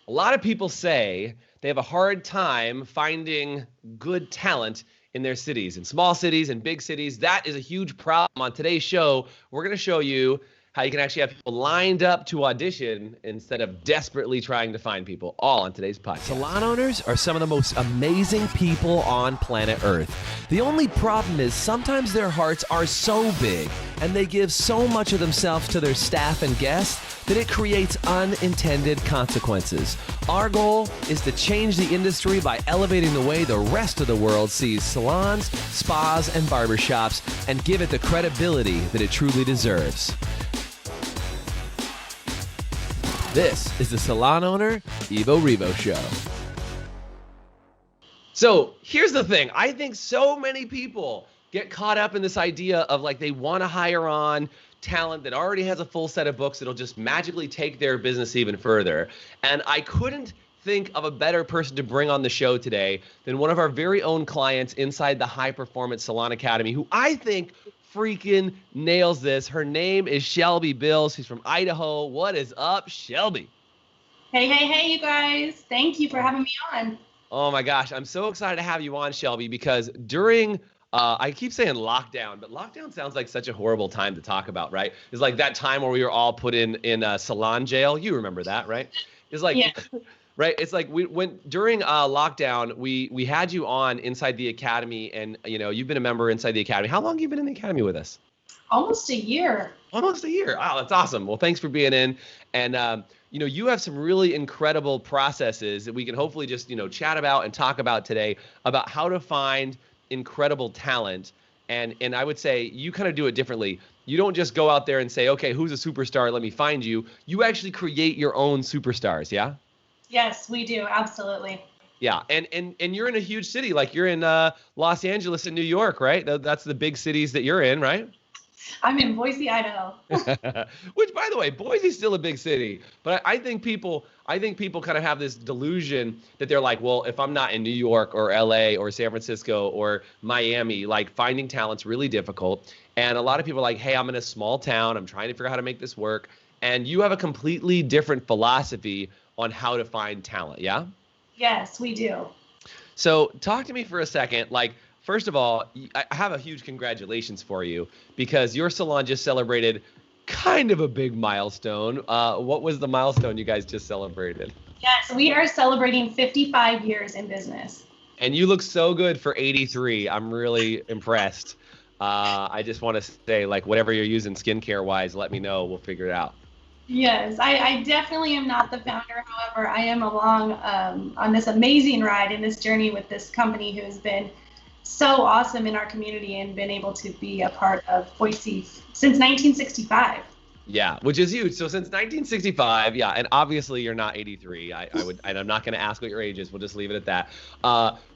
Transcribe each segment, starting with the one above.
A lot of people say they have a hard time finding good talent in their cities, in small cities and big cities. That is a huge problem. On today's show, we're going to show you how you can actually have people lined up to audition instead of desperately trying to find people, all on today's podcast. Salon owners are some of the most amazing people on planet Earth. The only problem is sometimes their hearts are so big and they give so much of themselves to their staff and guests that it creates unintended consequences. Our goal is to change the industry by elevating the way the rest of the world sees salons, spas, and barbershops and give it the credibility that it truly deserves. This is the Salon Owner Evo Revo Show. So here's the thing. I think so many people get caught up in this idea of like they want to hire on talent that already has a full set of books that'll just magically take their business even further. And I couldn't think of a better person to bring on the show today than one of our very own clients inside the High Performance Salon Academy, who I think freaking nails this. Her name is Shelby Bills. She's from Idaho. What is up, Shelby? Hey, you guys. Thank you for having me on. Oh my gosh, I'm so excited to have you on, Shelby, because during I keep saying lockdown, but lockdown sounds like such a horrible time to talk about, right? It's like that time where we were all put in salon jail. You remember that, right? It's like, yeah. Right. It's like we went during lockdown, we had you on inside the academy, and you know, you've been a member inside the academy. How long have you been in the academy with us? Almost a year. Almost a year. Wow, that's awesome. Well, thanks for being in. And you know, you have some really incredible processes that we can hopefully just, you know, chat about and talk about today about how to find incredible talent. And I would say you kind of do it differently. You don't just go out there and say, okay, who's a superstar? Let me find you. You actually create your own superstars. Yeah. Yes, we do. Absolutely. Yeah. And you're in a huge city, like you're in Los Angeles and New York, right? That's the big cities that you're in, right? I'm in Boise, Idaho. Which, by the way, Boise's still a big city. But I think people kind of have this delusion that they're like, well, if I'm not in New York or LA or San Francisco or Miami, like finding talent's really difficult. And a lot of people are like, hey, I'm in a small town. I'm trying to figure out how to make this work. And you have a completely different philosophy on how to find talent. Yeah? Yes, we do. So talk to me for a second. Like, first of all, I have a huge congratulations for you because your salon just celebrated kind of a big milestone. What was the milestone you guys just celebrated? Yes, we are celebrating 55 years in business. And you look so good for 83. I'm really impressed. I just want to say, like, whatever you're using skincare wise, let me know. We'll figure it out. Yes, I definitely am not the founder. However, I am along on this amazing ride in this journey with this company who has been so awesome in our community and been able to be a part of Boise since 1965. Yeah, which is huge. So since 1965, yeah, and obviously you're not 83. And I'm not going to ask what your age is. We'll just leave it at that.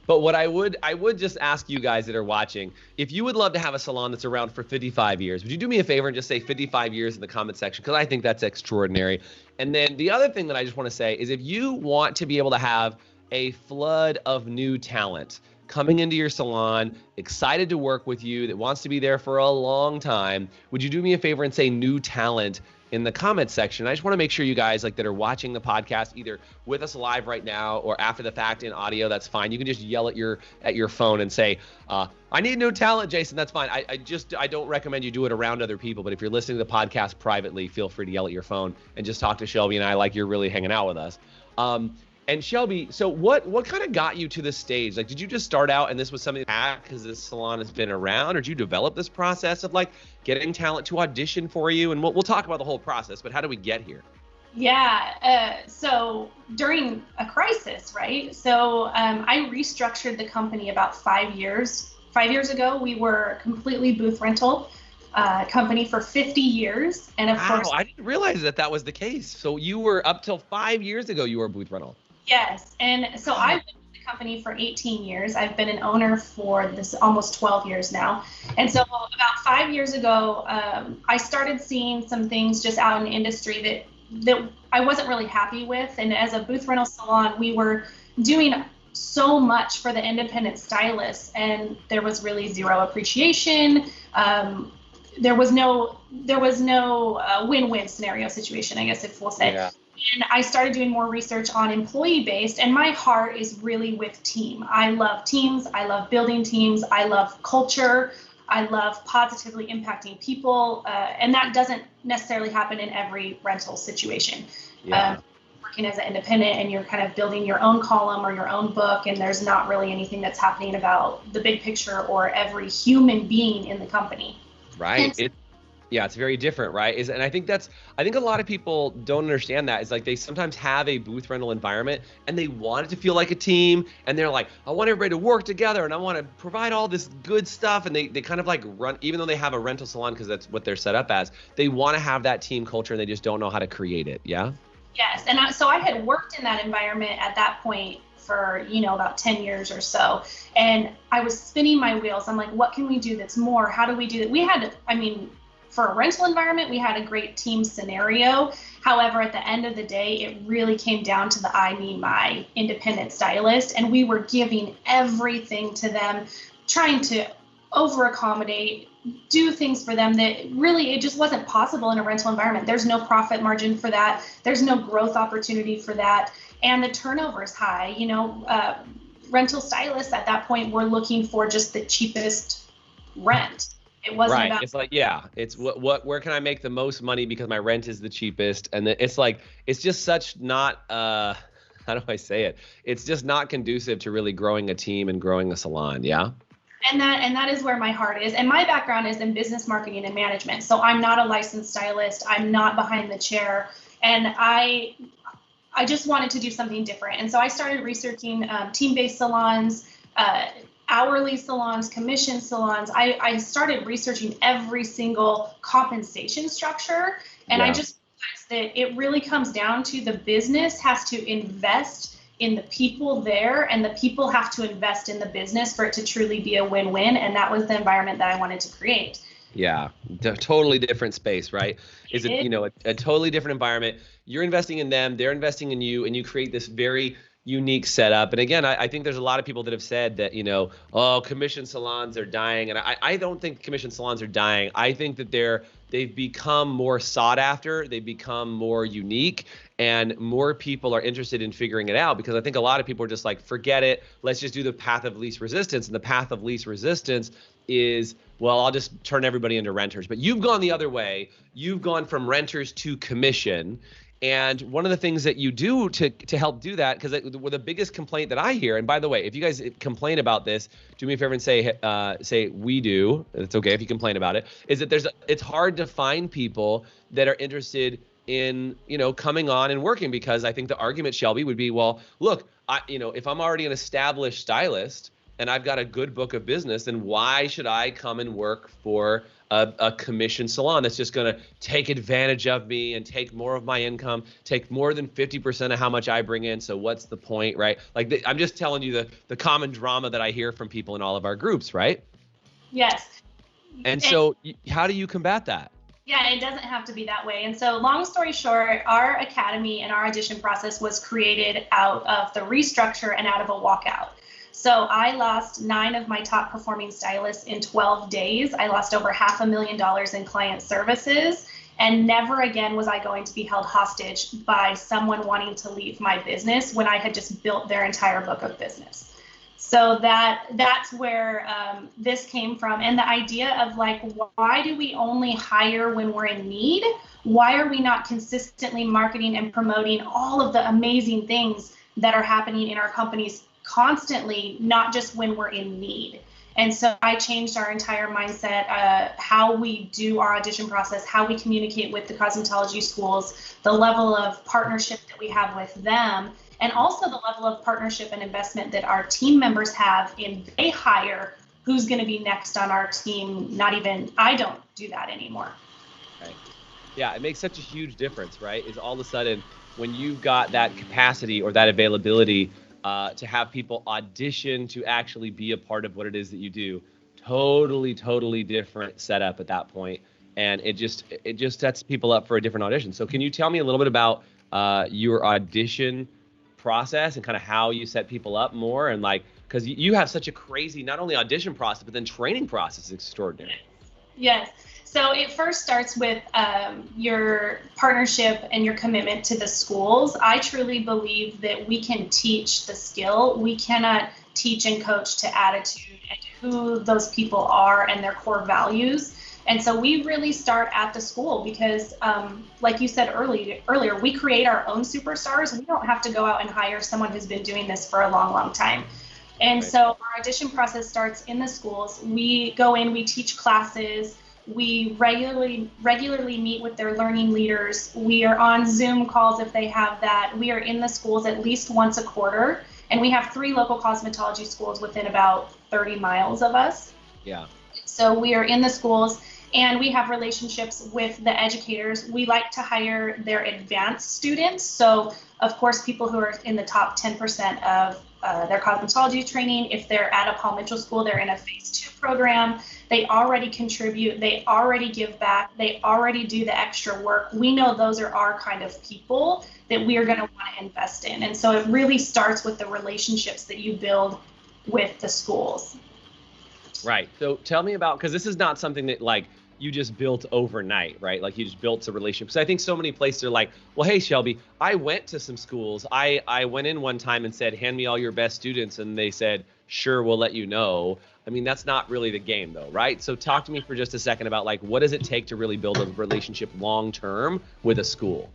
But what I would just ask you guys that are watching, if you would love to have a salon that's around for 55 years, would you do me a favor and just say 55 years in the comment section? Because I think that's extraordinary. And then the other thing that I just want to say is if you want to be able to have a flood of new talent coming into your salon, excited to work with you, that wants to be there for a long time, would you do me a favor and say new talent in the comment section? I just want to make sure you guys like that are watching the podcast either with us live right now or after the fact in audio, that's fine. You can just yell at your phone and say, I need new talent, Jason. That's fine. I don't recommend you do it around other people, but if you're listening to the podcast privately, feel free to yell at your phone and just talk to Shelby and I like you're really hanging out with us. And Shelby, so what kind of got you to this stage? Like, did you just start out and this was something that because this salon has been around, or did you develop this process of like getting talent to audition for you? And we'll talk about the whole process, but how do we get here? Yeah, so during a crisis, right? So I restructured the company about 5 years. 5 years ago, we were completely booth rental company for 50 years. And of course, I didn't realize that was the case. So you were up till 5 years ago, you were a booth rental. Yes. And so I've been with the company for 18 years. I've been an owner for this almost 12 years now. And so about 5 years ago, I started seeing some things just out in the industry that I wasn't really happy with. And as a booth rental salon, we were doing so much for the independent stylists, and there was really zero appreciation. There was no win-win scenario situation, I guess, if we'll say. Yeah. And I started doing more research on employee-based, and my heart is really with team. I love teams. I love building teams. I love culture. I love positively impacting people. And that doesn't necessarily happen in every rental situation. Yeah. Working as an independent and you're kind of building your own column or your own book, and there's not really anything that's happening about the big picture or every human being in the company. Right. Yeah, it's very different, right? And I think a lot of people don't understand that. It's like they sometimes have a booth rental environment and they want it to feel like a team, and they're like, I want everybody to work together and I want to provide all this good stuff, and they kind of like run, even though they have a rental salon because that's what they're set up as, they want to have that team culture and they just don't know how to create it. Yeah. Yes, and so I had worked in that environment at that point for, about 10 years or so. And I was spinning my wheels. I'm like, what can we do that's more? How do we do that? We had, for a rental environment, we had a great team scenario. However, at the end of the day, it really came down to the I need my independent stylist. And we were giving everything to them, trying to over accommodate, do things for them that really, it just wasn't possible in a rental environment. There's no profit margin for that. There's no growth opportunity for that. And the turnover is high. Rental stylists at that point were looking for just the cheapest rent. It wasn't right. about, It's like, yeah, it's where can I make the most money because my rent is the cheapest? And it's like, it's just such not, how do I say it? It's just not conducive to really growing a team and growing a salon. Yeah. And that is where my heart is. And my background is in business marketing and management. So I'm not a licensed stylist. I'm not behind the chair. And I just wanted to do something different. And so I started researching team-based salons, hourly salons, commission salons. I started researching every single compensation structure. And I just realized that it really comes down to the business has to invest in the people there, and the people have to invest in the business for it to truly be a win-win. And that was the environment that I wanted to create. Yeah, totally different space, right? Is it, a totally different environment. You're investing in them, they're investing in you, and you create this very unique setup. And again, I think there's a lot of people that have said that, commission salons are dying. And I don't think commission salons are dying. I think that they've become more sought after, they've become more unique, and more people are interested in figuring it out, because I think a lot of people are just like, forget it, let's just do the path of least resistance. And the path of least resistance is, well, I'll just turn everybody into renters. But you've gone the other way. You've gone from renters to commission. And one of the things that you do to help do that, because the biggest complaint that I hear, and by the way, if you guys complain about this, do me a favor and say we do. It's okay if you complain about it. Is that it's hard to find people that are interested in coming on and working, because I think the argument, Shelby, would be, well, look, if I'm already an established stylist and I've got a good book of business, then why should I come and work for a commission salon that's just going to take advantage of me and take more of my income, take more than 50% of how much I bring in? So what's the point, right? Like, I'm just telling you the common drama that I hear from people in all of our groups, right? Yes. And so how do you combat that? Yeah, it doesn't have to be that way. And so long story short, our academy and our audition process was created out of the restructure and out of a walkout. So I lost 9 of my top performing stylists in 12 days. I lost over $500,000 in client services, and never again was I going to be held hostage by someone wanting to leave my business when I had just built their entire book of business. So that's where this came from. And the idea of like, why do we only hire when we're in need? Why are we not consistently marketing and promoting all of the amazing things that are happening in our companies constantly, not just when we're in need? And so I changed our entire mindset, how we do our audition process, how we communicate with the cosmetology schools, the level of partnership that we have with them, and also the level of partnership and investment that our team members have in they hire who's going to be next on our team. I don't do that anymore. Right. Yeah, it makes such a huge difference, right? Is all of a sudden when you've got that capacity or that availability to have people audition to actually be a part of what it is that you do, totally different setup at that point. And it just sets people up for a different audition. So can you tell me a little bit about your audition process and kind of how you set people up more? And like, because you have such a crazy, not only audition process, but then training process is extraordinary. Yes. So it first starts with your partnership and your commitment to the schools. I truly believe that we can teach the skill. We cannot teach and coach to attitude and who those people are and their core values. And so we really start at the school because, like you said earlier, we create our own superstars. We don't have to go out and hire someone who's been doing this for a long, long time. And so our audition process starts in the schools. We go in, we teach classes. We regularly meet with their learning leaders. We are on Zoom calls if they have that. We are in the schools at least once a quarter. And we have 3 local cosmetology schools within about 30 miles of us. Yeah. So we are in the schools and we have relationships with the educators. We like to hire their advanced students. So of course, people who are in the top 10% of their cosmetology training. If they're at a Paul Mitchell school, they're in a phase 2 program. They already contribute. They already give back. They already do the extra work. We know those are our kind of people that we are going to want to invest in. And so it really starts with the relationships that you build with the schools. Right. So tell me about, because this is not something that like you just built overnight, right? Like you just built a relationship. So I think so many places are like, well, hey, Shelby, I went to some schools. I went in one time and said, hand me all your best students. And they said, sure, we'll let you know. I mean, that's not really the game though, right? So talk to me for just a second about like, what does it take to really build a relationship long-term with a school?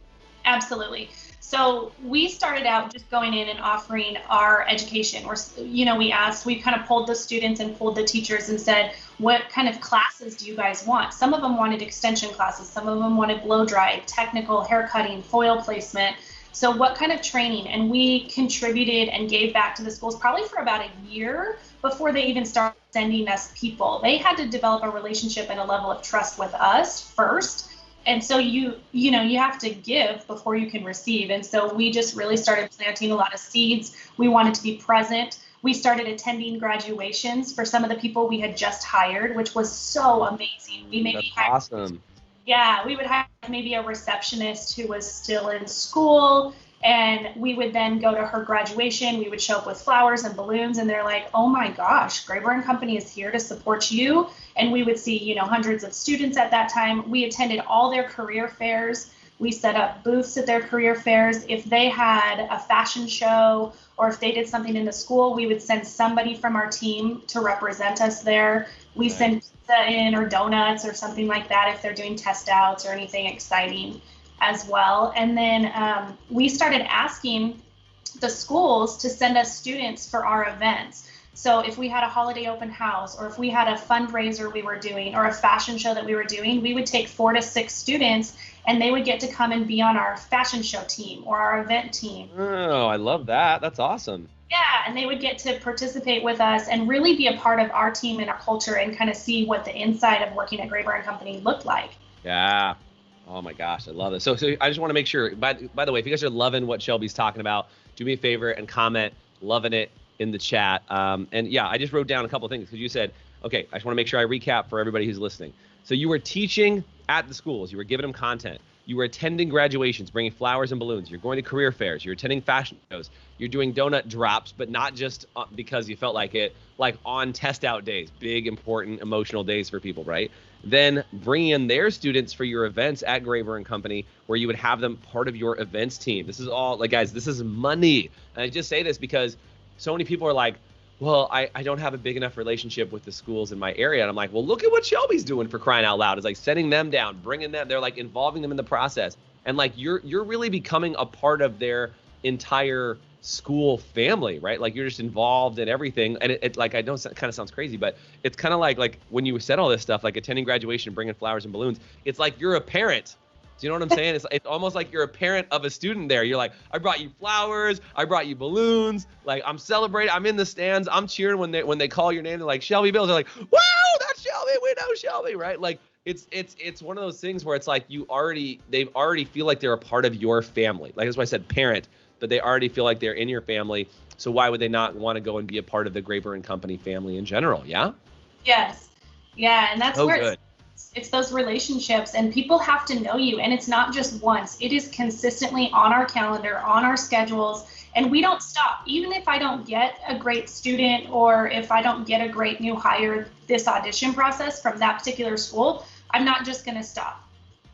Absolutely. So we started out just going in and offering our education. We kind of pulled the students and pulled the teachers and said, what kind of classes do you guys want? Some of them wanted extension classes. Some of them wanted blow dry, technical hair cutting, foil placement. So what kind of training? And we contributed and gave back to the schools probably for about a year before they even started sending us people. They had to develop a relationship and a level of trust with us first. And so you have to give before you can receive. And so we just really started planting a lot of seeds. We wanted to be present. We started attending graduations for some of the people we had just hired, which was so amazing. That's awesome. Yeah, we would have maybe a receptionist who was still in school, and we would then go to her graduation. We would show up with flowers and balloons, and they're like, oh my gosh, Graber & Company is here to support you. And we would see, hundreds of students at that time. We attended all their career fairs. We set up booths at their career fairs. If they had a fashion show or if they did something in the school, we would send somebody from our team to represent us there. We send pizza in or donuts or something like that if they're doing test outs or anything exciting as well. And then we started asking the schools to send us students for our events. So if we had a holiday open house or if we had a fundraiser we were doing or a fashion show that we were doing, we would take 4 to 6 students and they would get to come and be on our fashion show team or our event team. Oh, I love that. That's awesome. Yeah, and they would get to participate with us and really be a part of our team and our culture and kind of see what the inside of working at Graber & Company looked like. Yeah. Oh my gosh, I love it. So I just want to make sure, by the way, if you guys are loving what Shelby's talking about, do me a favor and comment, loving it, in the chat. And yeah, I just wrote down a couple of things because you said, okay, I just want to make sure I recap for everybody who's listening. So you were teaching at the schools, you were giving them content, you were attending graduations, bringing flowers and balloons, you're going to career fairs, you're attending fashion shows, you're doing donut drops, but not just because you felt like it, like on test out days, big, important, emotional days for people, right? Then bringing in their students for your events at Graber & Company, where you would have them part of your events team. This is all, like, guys, this is money. And I just say this because so many people are like, well, I don't have a big enough relationship with the schools in my area. And I'm like, well, look at what Shelby's doing, for crying out loud. It's like sending them down, bringing them, they're like involving them in the process. And like, you're really becoming a part of their entire school family, right? Like you're just involved in everything. And it like, I know it kind of sounds crazy, but it's kind of like when you said all this stuff, like attending graduation, bringing flowers and balloons, it's like you're a parent. Do you know what I'm saying? It's almost like you're a parent of a student there. You're like, I brought you flowers, I brought you balloons, like I'm celebrating, I'm in the stands, I'm cheering when they call your name. They're like, Shelby Bills. They're like, wow, that's Shelby, we know Shelby, right? Like it's one of those things where it's like they already feel like they're a part of your family. Like that's why I said parent, but they already feel like they're in your family. So why would they not want to go and be a part of the Graber & Company family in general? Yeah. Yes. Yeah, and that's where good. It's those relationships, and people have to know you, and it's not just once. It is consistently on our calendar, on our schedules, and we don't stop. Even if I don't get a great student or if I don't get a great new hire this audition process from that particular school, I'm not just going to stop.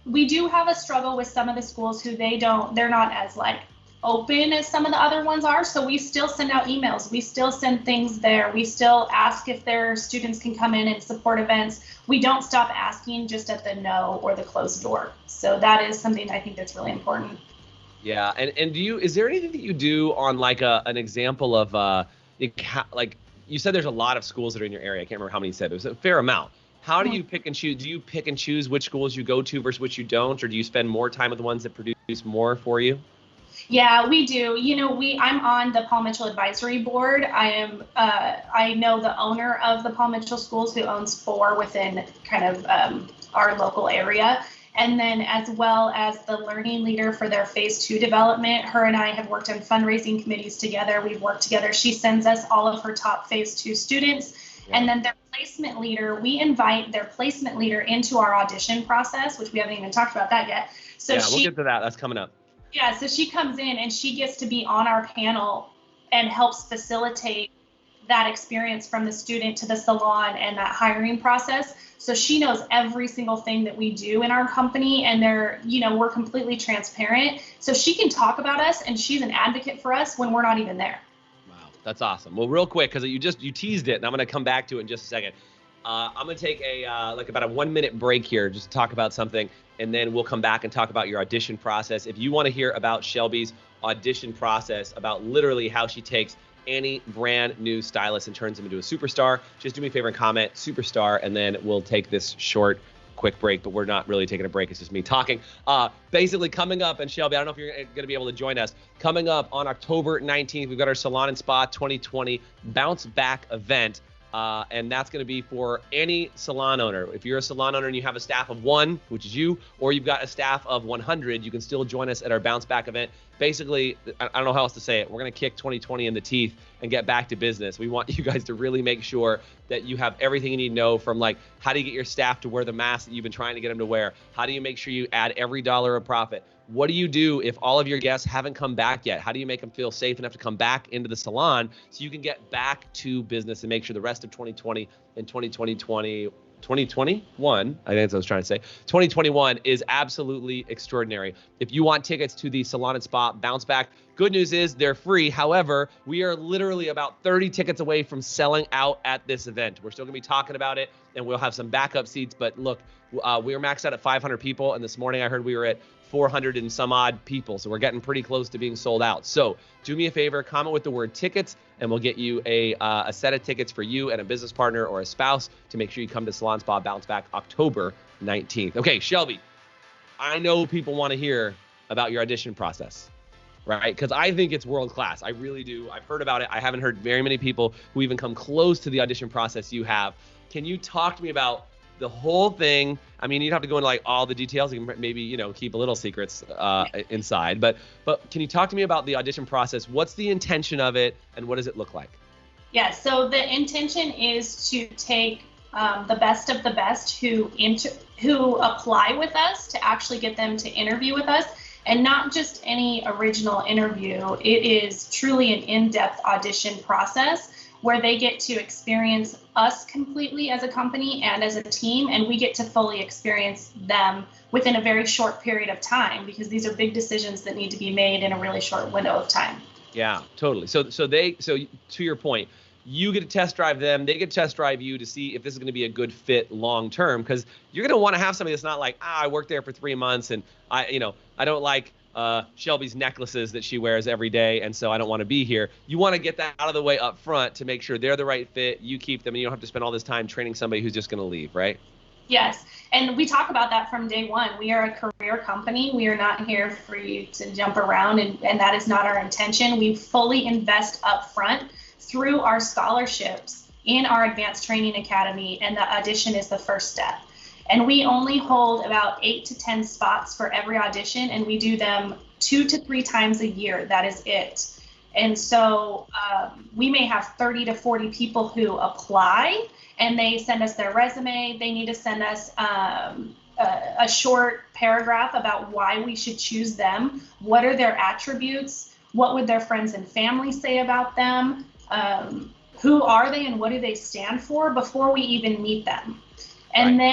We do have a struggle with some of the schools who they're not as like open as some of the other ones are. So we still send out emails. We still send things there. We still ask if their students can come in and support events. We don't stop asking just at the no or the closed door. So that is something I think that's really important. Yeah. And is there anything that you do on like an example of like you said there's a lot of schools that are in your area. I can't remember how many you said. There's a fair amount. How do you pick and choose? Do you pick and choose which schools you go to versus which you don't? Or do you spend more time with the ones that produce more for you? Yeah, we do. You know, I'm on the Paul Mitchell Advisory Board. I know the owner of the Paul Mitchell Schools, who owns 4 within kind of our local area. And then as well as the learning leader for their phase 2 development. Her and I have worked on fundraising committees together. We've worked together. She sends us all of her top phase 2 students. Yeah. And then their placement leader, we invite their placement leader into our audition process, which we haven't even talked about that yet. So yeah, we'll get to that. That's coming up. Yeah, so she comes in and she gets to be on our panel and helps facilitate that experience from the student to the salon and that hiring process. So she knows every single thing that we do in our company, and we're completely transparent. So she can talk about us, and she's an advocate for us when we're not even there. Wow, that's awesome. Well, real quick, because you teased it, and I'm going to come back to it in just a second. I'm going to take about a 1-minute break here just to talk about something, and then we'll come back and talk about your audition process. If you want to hear about Shelby's audition process, about literally how she takes any brand new stylist and turns them into a superstar, just do me a favor and comment superstar, and then we'll take this short, quick break, but we're not really taking a break. It's just me talking. Basically coming up, and Shelby, I don't know if you're going to be able to join us, coming up on October 19th, we've got our Salon and Spa 2020 Bounce Back event. And that's going to be for any salon owner. If you're a salon owner and you have a staff of 1, which is you, or you've got a staff of 100, you can still join us at our Bounce Back event. Basically, I don't know how else to say it. We're going to kick 2020 in the teeth and get back to business. We want you guys to really make sure that you have everything you need to know, from like, how do you get your staff to wear the mask that you've been trying to get them to wear? How do you make sure you add every dollar of profit? What do you do if all of your guests haven't come back yet? How do you make them feel safe enough to come back into the salon so you can get back to business and make sure the rest of 2020 and 2021, I think that's what I was trying to say, 2021 is absolutely extraordinary. If you want tickets to the Salon and Spa Bounce Back, good news is they're free. However, we are literally about 30 tickets away from selling out at this event. We're still going to be talking about it, and we'll have some backup seats. But look, we were maxed out at 500 people, and this morning I heard we were at 400 and some odd people. So we're getting pretty close to being sold out. So do me a favor, comment with the word tickets, and we'll get you a set of tickets for you and a business partner or a spouse to make sure you come to Salon Spa Bounce Back October 19th. Okay, Shelby, I know people want to hear about your audition process, right? Because I think it's world class. I really do. I've heard about it. I haven't heard very many people who even come close to the audition process you have. Can you talk to me about the whole thing? I mean, you'd have to go into like all the details. You can maybe, keep a little secrets inside, but can you talk to me about the audition process? What's the intention of it, and what does it look like? Yeah, so the intention is to take the best of the best who apply with us, to actually get them to interview with us, and not just any original interview. It is truly an in-depth audition process where they get to experience us completely as a company and as a team, and we get to fully experience them within a very short period of time, because these are big decisions that need to be made in a really short window of time. Yeah, totally. So to your point, you get to test drive them, they get to test drive you to see if this is going to be a good fit long term, because you're going to want to have somebody that's not like, I worked there for 3 months and I don't like Shelby's necklaces that she wears every day, and so I don't want to be here. You want to get that out of the way up front to make sure they're the right fit, you keep them, and you don't have to spend all this time training somebody who's just going to leave, right? Yes, and we talk about that from day one. We are a career company. We are not here for you to jump around, and that is not our intention. We fully invest up front through our scholarships in our Advanced Training Academy, and the audition is the first step. And we only hold about 8 to 10 spots for every audition, and we do them 2 to 3 times a year. That is it. And so we may have 30 to 40 people who apply, and they send us their resume. They need to send us a short paragraph about why we should choose them. What are their attributes? What would their friends and family say about them? Who are they and what do they stand for before we even meet them? And then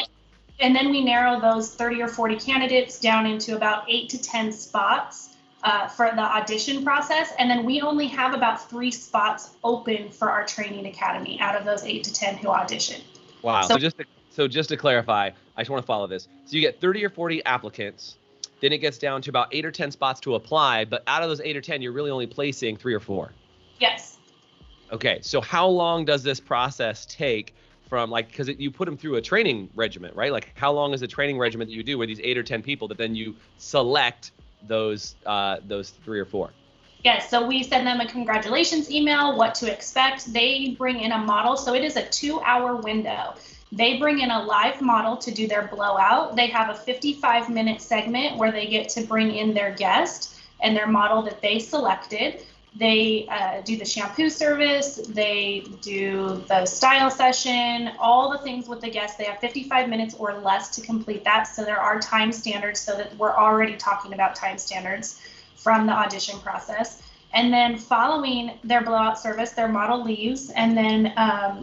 And then we narrow those 30 or 40 candidates down into about 8 to 10 spots for the audition process. And then we only have about 3 spots open for our training academy out of those 8 to 10 who audition. Wow. So just to clarify, I just want to follow this. So you get 30 or 40 applicants, then it gets down to about 8 or 10 spots to apply, but out of those 8 or 10, you're really only placing 3 or 4. Yes. Okay. So how long does this process take from, like, because you put them through a training regimen, right? Like, how long is the training regimen that you do with these 8 or 10 people that then you select those 3 or 4? Yes, so we send them a congratulations email, what to expect. They bring in a model, so it is a 2-hour window. They bring in a live model to do their blowout. They have a 55-minute segment where they get to bring in their guest and their model that they selected. They do the shampoo service, they do the style session, all the things with the guest. They have 55 minutes or less to complete that. So there are time standards, so that we're already talking about time standards from the audition process. And then following their blowout service, their model leaves, and then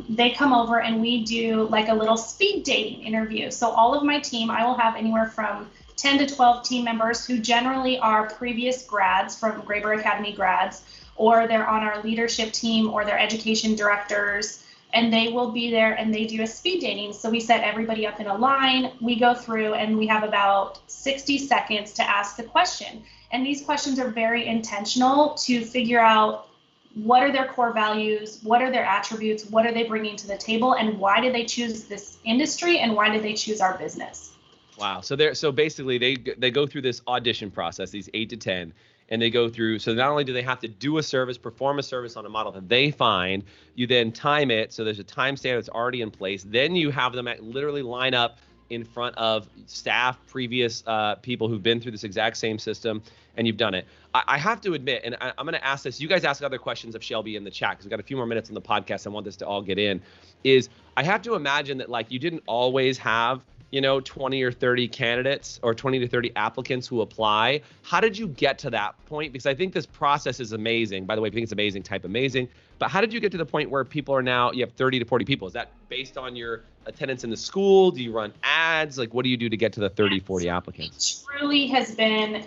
they come over and we do like a little speed dating interview. So all of my team, I will have anywhere from 10 to 12 team members who generally are previous grads from Graber Academy grads, or they're on our leadership team or they're education directors, and they will be there and they do a speed dating. So we set everybody up in a line, we go through, and we have about 60 seconds to ask the question. And these questions are very intentional to figure out what are their core values, what are their attributes, what are they bringing to the table, and why did they choose this industry, and why did they choose our business? Wow. So basically they go through this audition process, these 8 to 10, and they go through. So not only do they have to do a service, perform a service on a model that they find, you then time it. So there's a time standard that's already in place. Then you have them literally line up in front of staff, previous people who've been through this exact same system, and you've done it. I have to admit, and I'm going to ask this, you guys ask other questions of Shelby in the chat, because we've got a few more minutes on the podcast. I want this to all get in, is I have to imagine that, like, you didn't always have 20 or 30 candidates or 20 to 30 applicants who apply. How did you get to that point? Because I think this process is amazing. By the way, if you think it's amazing, type amazing. But how did you get to the point where people are now, you have 30 to 40 people? Is that based on your attendance in the school? Do you run ads? Like, what do you do to get to the 30, 40 applicants? It truly has been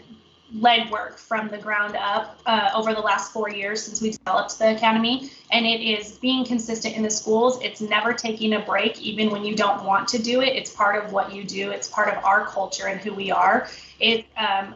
legwork from the ground up over the last 4 years since we developed the academy, and it is being consistent in the schools. It's never taking a break, even when you don't want to do it. It's part of what you do. It's part of our culture and who we are. It's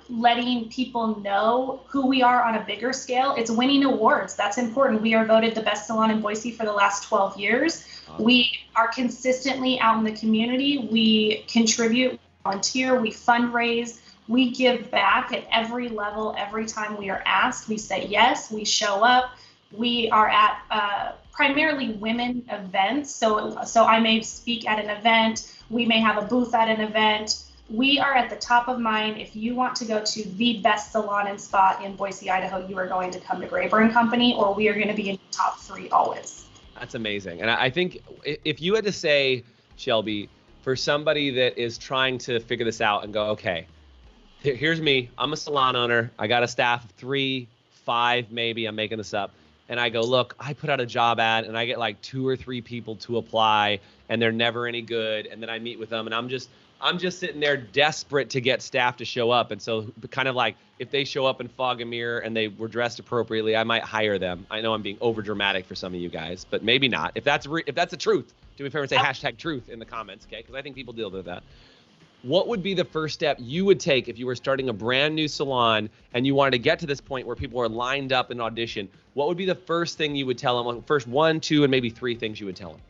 letting people know who we are on a bigger scale. It's winning awards. That's important. We are voted the best salon in Boise for the last 12 years. We are consistently out in the community. We contribute, volunteer, we fundraise. We give back at every level. Every time we are asked, we say yes, we show up. We are at primarily women events. So I may speak at an event. We may have a booth at an event. We are at the top of mind. If you want to go to the best salon and spa in Boise, Idaho, you are going to come to Graber & Company, or we are going to be in the top 3 always. That's amazing. And I think if you had to say, Shelby, for somebody that is trying to figure this out and go, okay, here's me. I'm a salon owner. I got a staff of 3, 5, maybe. I'm making this up. And I go, look, I put out a job ad and I get like 2 or 3 people to apply, and they're never any good. And then I meet with them, and I'm just sitting there desperate to get staff to show up. And so kind of like, if they show up in fog and mirror and they were dressed appropriately, I might hire them. I know I'm being over dramatic for some of you guys, but maybe not. If that's the truth, do me a favor and say #truth in the comments, okay? Because I think people deal with that. What would be the first step you would take if you were starting a brand new salon and you wanted to get to this point where people are lined up in audition? What would be the first thing you would tell them? First 1, 2, and maybe 3 things you would tell them?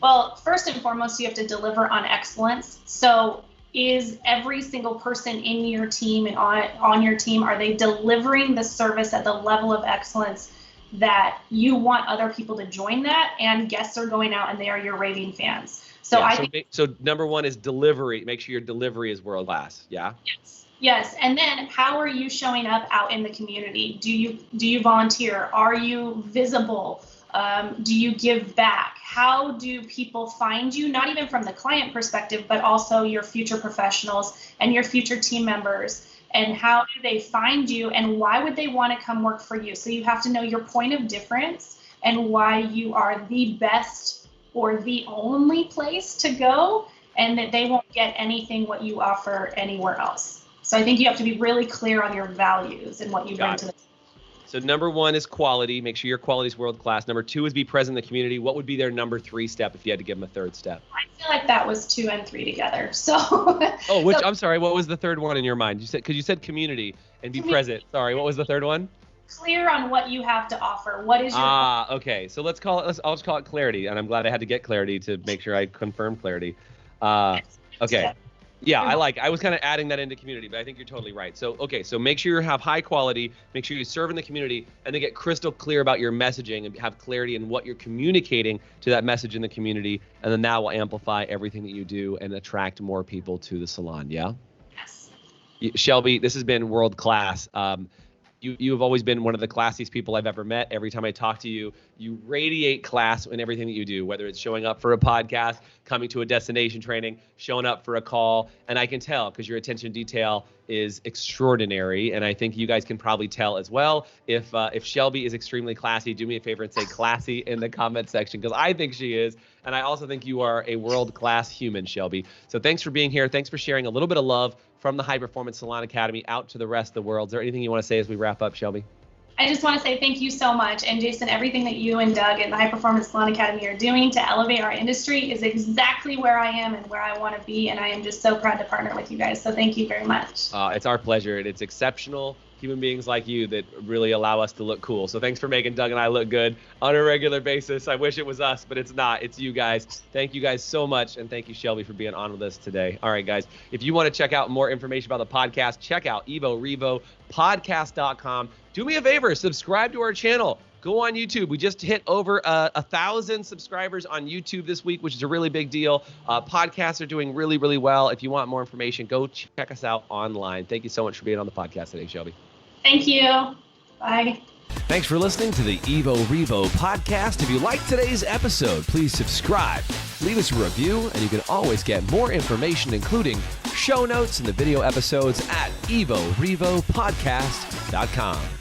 Well, first and foremost, you have to deliver on excellence. So is every single person in your team and on your team, are they delivering the service at the level of excellence that you want other people to join that, and guests are going out and they are your raving fans? So number 1 is delivery. Make sure your delivery is world class. Yeah. Yes. And then how are you showing up out in the community? Do you volunteer? Are you visible? Do you give back? How do people find you? Not even from the client perspective, but also your future professionals and your future team members. And how do they find you? And why would they want to come work for you? So you have to know your point of difference and why you are the best or the only place to go. and that they won't get anything what you offer anywhere else. So I think you have to be really clear on your values and what you bring to the. So number 1 is quality. Make sure your quality is world class. Number 2 is be present in the community. What would be their number 3 step if you had to give them a third step? I feel like that was 2 and 3 together. So. I'm sorry. What was the third one in your mind? Because you said community and be present. Sorry. What was the third one? Clear on what you have to offer. What is your. Okay. So I'll just call it clarity. And I'm glad I had to get clarity to make sure I confirmed clarity. Okay. Yeah, I was kind of adding that into community, but I think you're totally right. So, okay, so make sure you have high quality, make sure you serve in the community, and then get crystal clear about your messaging and have clarity in what you're communicating to that message in the community, and then that will amplify everything that you do and attract more people to the salon, yeah? Yes. Shelby, this has been world class. You have always been one of the classiest people I've ever met. Every time I talk to you, you radiate class in everything that you do, whether it's showing up for a podcast, coming to a destination training, showing up for a call. And I can tell because your attention to detail is extraordinary. And I think you guys can probably tell as well. If Shelby is extremely classy, do me a favor and say classy in the comment section, because I think she is. And I also think you are a world-class human, Shelby. So thanks for being here. Thanks for sharing a little bit of love from the High Performance Salon Academy out to the rest of the world. Is there anything you want to say as we wrap up, Shelby? I just want to say thank you so much. And Jason, everything that you and Doug and the High Performance Salon Academy are doing to elevate our industry is exactly where I am and where I want to be. And I am just so proud to partner with you guys. So thank you very much. It's our pleasure. And it's exceptional human beings like you that really allow us to look cool. So thanks for making Doug and I look good on a regular basis. I wish it was us, but it's not. It's you guys. Thank you guys so much. And thank you, Shelby, for being on with us today. All right, guys, if you want to check out more information about the podcast, check out EvoRevoPodcast.com. Do me a favor, subscribe to our channel. Go on YouTube. We just hit over 1,000 subscribers on YouTube this week, which is a really big deal. Podcasts are doing really, really well. If you want more information, go check us out online. Thank you so much for being on the podcast today, Shelby. Thank you. Bye. Thanks for listening to the Evo Revo podcast. If you liked today's episode, please subscribe, leave us a review, and you can always get more information, including show notes and the video episodes at EvoRevoPodcast.com.